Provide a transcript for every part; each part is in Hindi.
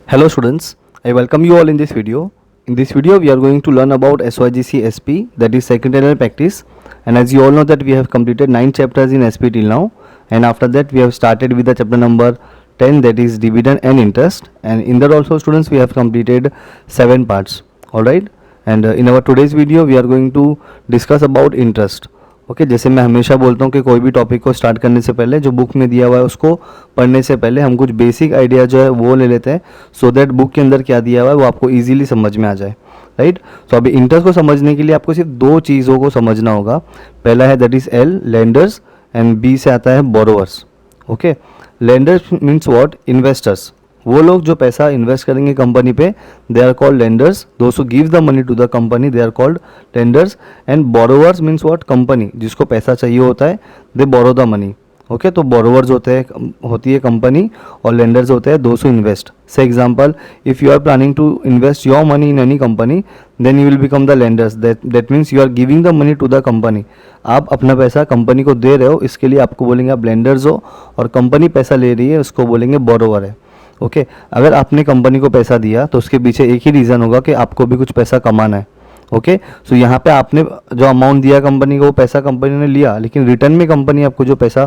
Hello students, I welcome you all in this video. In this video we are going to learn about SYGC SP, that is secretarial practice, and as you all know that we have completed 9 chapters in SP till now, and after that we have started with the chapter number 10, that is dividend and interest, and in that also students we have completed 7 parts. Alright, and in our today's video we are going to discuss about interest. Okay जैसे मैं हमेशा बोलता हूँ कि कोई भी टॉपिक को स्टार्ट करने से पहले जो बुक में दिया हुआ है उसको पढ़ने से पहले हम कुछ बेसिक आइडिया जो है वो ले लेते हैं, सो दैट बुक के अंदर क्या दिया हुआ है वो आपको इजीली समझ में आ जाए, राइट। तो अभी इंटरेस्ट को समझने के लिए आपको सिर्फ दो चीज़ों को समझना होगा। पहला है that is L, lenders, and B से आता है borrowers. Okay, lenders means what, investors. वो लोग जो पैसा इन्वेस्ट करेंगे कंपनी पे, दे आर कॉल्ड लेंडर्स। दोस्त give the money to the company, they are called lenders. And borrowers means what, company जिसको पैसा चाहिए होता है, they borrow the money. Okay, तो बोरोवर्स होती है कंपनी, और लेंडर्स होते हैं दोस्त इन्वेस्ट। से example, if you are planning to invest your money in any company, then you will become the lenders. That means you are giving the money to the company. आप अपना पैसा कंपनी को दे रहे हो, इसके लिए आपको बोलेंगे आप लेंडर्स हो, और कंपनी पैसा ले रही है उसको बोलेंगे बोरोवर है। ओके, अगर आपने कंपनी को पैसा दिया तो उसके पीछे एक ही रीज़न होगा कि आपको भी कुछ पैसा कमाना है। ओके, सो यहाँ पे आपने जो अमाउंट दिया कंपनी को, वो पैसा कंपनी ने लिया, लेकिन रिटर्न में कंपनी आपको जो पैसा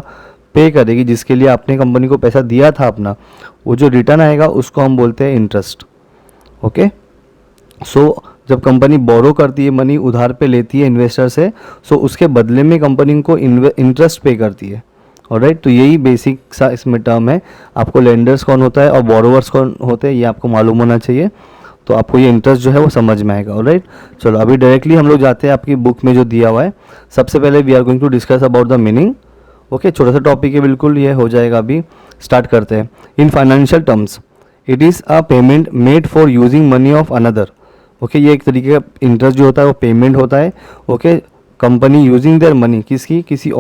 पे करेगी, जिसके लिए आपने कंपनी को पैसा दिया था अपना, वो जो रिटर्न आएगा उसको हम बोलते हैं इंटरेस्ट। ओके, सो जब कंपनी बोरो करती है मनी, उधार पे लेती है इन्वेस्टर से, सो उसके बदले में कंपनी को इंटरेस्ट पे करती है। ऑलराइट, तो यही बेसिक सा इसमें टर्म है। आपको लेंडर्स कौन होता है और बोरोवर्स कौन होते हैं ये आपको मालूम होना चाहिए, तो आपको ये इंटरेस्ट जो है वो समझ में आएगा। ऑलराइट, चलो अभी डायरेक्टली हम लोग जाते हैं आपकी बुक में जो दिया हुआ है। सबसे पहले we are going to discuss about the meaning. Okay, छोटा सा टॉपिक है बिल्कुल, ये हो जाएगा। अभी स्टार्ट करते हैं। In financial terms it is a payment made for using money of another. Okay, ये एक तरीके का इंटरेस्ट जो होता है वो पेमेंट होता है। Okay, company using their money, किसी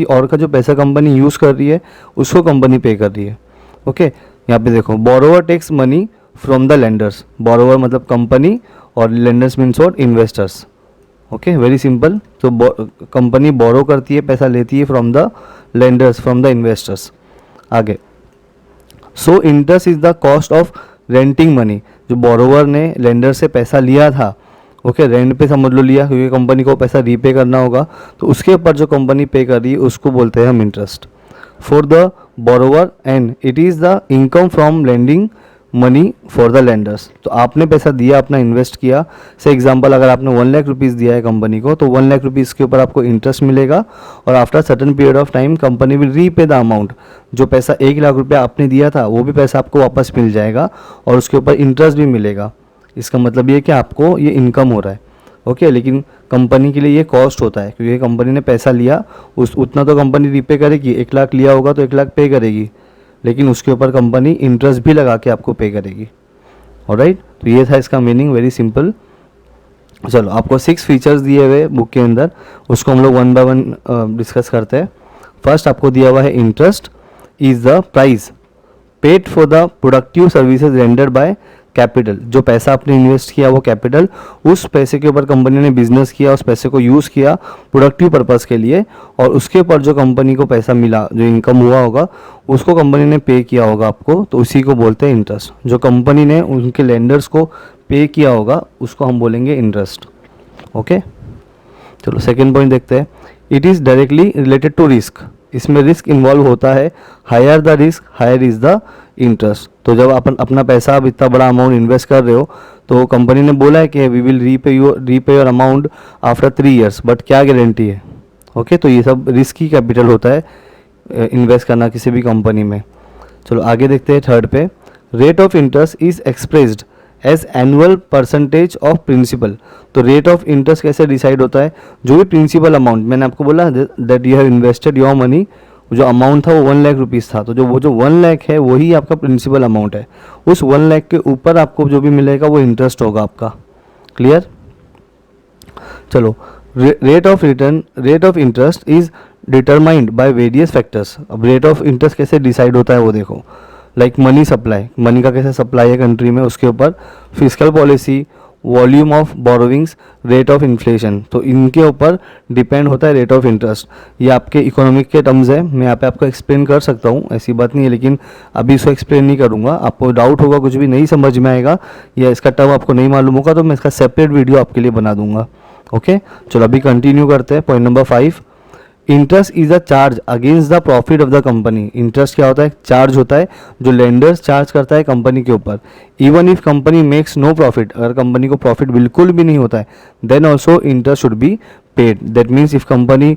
और का जो पैसा कंपनी यूज़ कर रही है उसको कंपनी पे कर रही है। ओके, यहाँ पे देखो, borrower takes money from the lenders. Borrower मतलब कंपनी, और lenders means what, investors. Okay, very simple. तो कंपनी बोरो करती है, पैसा लेती है from the lenders, from the investors. आगे, so interest is the cost of renting money. जो बोरोवर ने लेंडर से पैसा लिया था, ओके, रेंट पे समझ लो लिया, क्योंकि कंपनी को पैसा रीपे करना होगा, तो उसके ऊपर जो कंपनी पे कर रही है उसको बोलते हैं हम interest. For the borrower, and it is the income from lending money for the lenders. तो आपने पैसा दिया, अपना इन्वेस्ट किया। से एग्जांपल, अगर आपने 1 लाख रुपीज़ दिया है कंपनी को, तो 1 लाख रुपीज़ के ऊपर आपको इंटरेस्ट मिलेगा, और after certain period of time company will repay the amount. जो पैसा 1 लाख रुपया आपने दिया था वो भी पैसा आपको वापस मिल जाएगा, और उसके ऊपर इंटरेस्ट भी मिलेगा। इसका मतलब ये कि आपको ये इनकम हो रहा है। ओके, लेकिन कंपनी के लिए ये कॉस्ट होता है, क्योंकि कंपनी ने पैसा लिया, उतना तो कंपनी रीपे करेगी। 1 लाख लिया होगा तो 1 लाख पे करेगी, लेकिन उसके ऊपर कंपनी इंटरेस्ट भी लगा के आपको पे करेगी। ऑलराइट, तो ये था इसका मीनिंग, वेरी सिंपल। चलो, आपको 6 फीचर्स दिए हुए बुक के अंदर, उसको हम लोग 1 बाय 1 डिस्कस करते हैं। फर्स्ट आपको दिया हुआ है, interest is the price paid for the productive services rendered by capital. जो पैसा आपने इन्वेस्ट किया वो कैपिटल, उस पैसे के ऊपर कंपनी ने बिजनेस किया, उस पैसे को यूज़ किया प्रोडक्टिव पर्पज़ के लिए, और उसके ऊपर जो कंपनी को पैसा मिला, जो इनकम हुआ होगा, उसको कंपनी ने पे किया होगा आपको, तो उसी को बोलते हैं इंटरेस्ट। जो कंपनी ने उनके लेंडर्स को पे किया होगा उसको हम बोलेंगे इंटरेस्ट। ओके, चलो सेकेंड पॉइंट देखते हैं। It is directly related to risk. इसमें रिस्क इन्वॉल्व होता है। Higher the risk higher is the interest. तो जब अपन अपना पैसा अब इतना बड़ा अमाउंट इन्वेस्ट कर रहे हो, तो कंपनी ने बोला है कि we will repay your amount after 3 years, but क्या गारंटी है? ओके, तो ये सब रिस्की कैपिटल होता है इन्वेस्ट करना किसी भी कंपनी में। चलो आगे देखते हैं थर्ड पे। Rate of interest is expressed as annual percentage of principal. तो रेट ऑफ इंटरेस्ट कैसे डिसाइड होता है? जो भी प्रिंसिपल अमाउंट, मैंने आपको बोला that you have invested your money, जो अमाउंट था वो 1 लाख रुपीज़ था, तो जो 1 लाख है वही आपका प्रिंसिपल अमाउंट है। उस 1 लाख के ऊपर आपको जो भी मिलेगा वो इंटरेस्ट होगा आपका। क्लियर? चलो, rate of interest is determined by various factors. अब रेट ऑफ इंटरेस्ट कैसे डिसाइड होता है वो देखो। लाइक मनी सप्लाई, मनी का कैसे सप्लाई है कंट्री में, उसके ऊपर physical policy, volume of borrowings, rate of inflation. तो इनके ऊपर डिपेंड होता है रेट ऑफ इंटरेस्ट। ये आपके इकोनॉमिक के टर्म्स है, मैं यहाँ पे आपको एक्सप्लेन कर सकता हूँ, ऐसी बात नहीं है, लेकिन अभी इसको एक्सप्लेन नहीं करूँगा। आपको डाउट होगा, कुछ भी नहीं समझ में आएगा या इसका टर्म आपको नहीं मालूम होगा तो मैं इसका सेपरेट वीडियो आपके लिए बना दूंगा। ओके, चलो अभी कंटिन्यू करते हैं। Point number 5, interest is a charge against the profit of the company. Interest क्या होता है? चार्ज होता है जो लेंडर्स चार्ज करता है कंपनी के ऊपर। Even if company makes no profit, अगर कंपनी को प्रॉफिट बिल्कुल भी नहीं होता है, then also interest should be paid. That means if company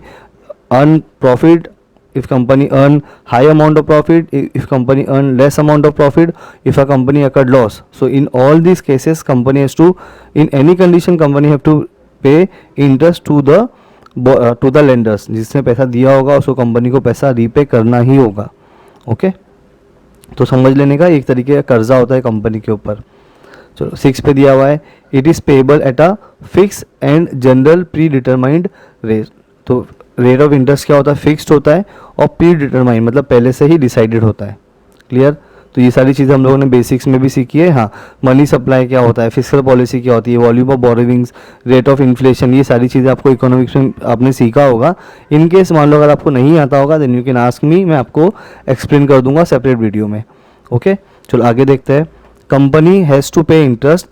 earn profit, if company earn high amount of profit, if company earn less amount of profit, if a company occurred loss, so in all these cases company has to, in any condition company have to pay interest to the lenders। जिसने पैसा दिया होगा उसको कंपनी को पैसा रीपे करना ही होगा। ओके, तो समझ लेने का एक तरीके का कर्जा होता है कंपनी के ऊपर। चलो 6 पे दिया हुआ है, it is payable at a fix and general pre determined rate. तो रेट ऑफ इंटरेस्ट क्या होता है? फिक्स्ड होता है और प्री डिटरमाइंड मतलब पहले से ही डिसाइडेड होता है। क्लियर? तो ये सारी चीज़ें हम लोगों ने बेसिक्स में भी सीखी है। हाँ, मनी सप्लाई क्या होता है, फिस्कल पॉलिसी क्या होती है, volume of borrowings, rate of inflation, ये सारी चीज़ें आपको इकोनॉमिक्स में आपने सीखा होगा। इन केस मान लो अगर आपको नहीं आता होगा then you can ask me, मैं आपको एक्सप्लेन कर दूंगा सेपरेट वीडियो में। ओके, चलो आगे देखते हैं। कंपनी हैज़ टू पे interest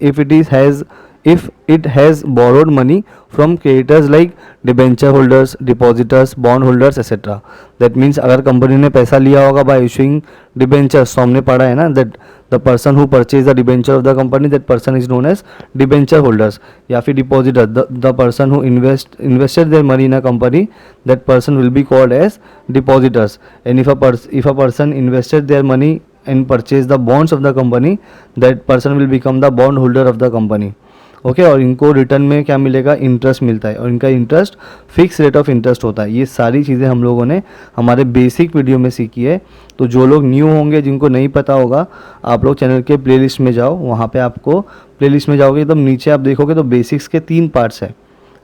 if it has borrowed money from creditors like debenture holders, depositors, bond holders etc. That means अगर कंपनी ने पैसा लिया होगा by issuing debentures, तो हमने पढ़ा है ना that the person who purchased the debenture of the company, that person is known as debenture holders। या फिर depositor, the person who invested their money in a company, that person will be called as depositors। and if a person invested their money and purchased the bonds of the company, that person will become the bond holder of the company। Okay, और इनको रिटर्न में क्या मिलेगा? इंटरेस्ट मिलता है, और इनका interest fix rate of interest होता है। ये सारी चीज़ें हम लोगों ने हमारे बेसिक वीडियो में सीखी है। तो जो लोग न्यू होंगे, जिनको नहीं पता होगा, आप लोग चैनल के प्लेलिस्ट में जाओ, वहाँ पे आपको प्लेलिस्ट में जाओगे एकदम नीचे आप देखोगे तो बेसिक्स के 3 पार्ट्स है।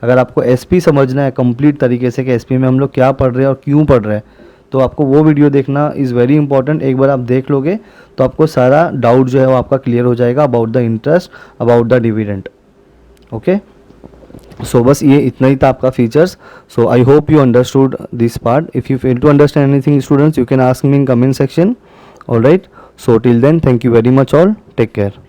अगर आपको एसपी समझना है कंप्लीट तरीके से कि एसपी में हम लोग क्या पढ़ रहे हैं और क्यों पढ़ रहे हैं, तो आपको वो वीडियो देखना इज़ वेरी इंपॉर्टेंट। एक बार आप देख लोगे तो आपको सारा डाउट जो है वो आपका क्लियर हो जाएगा about the interest, about the dividend. Okay, so बस ये इतना ही था आपका features. So I hope you understood this part. If you fail to understand anything students, you can ask me in comment section. Alright, so till then, thank you very much all, take care.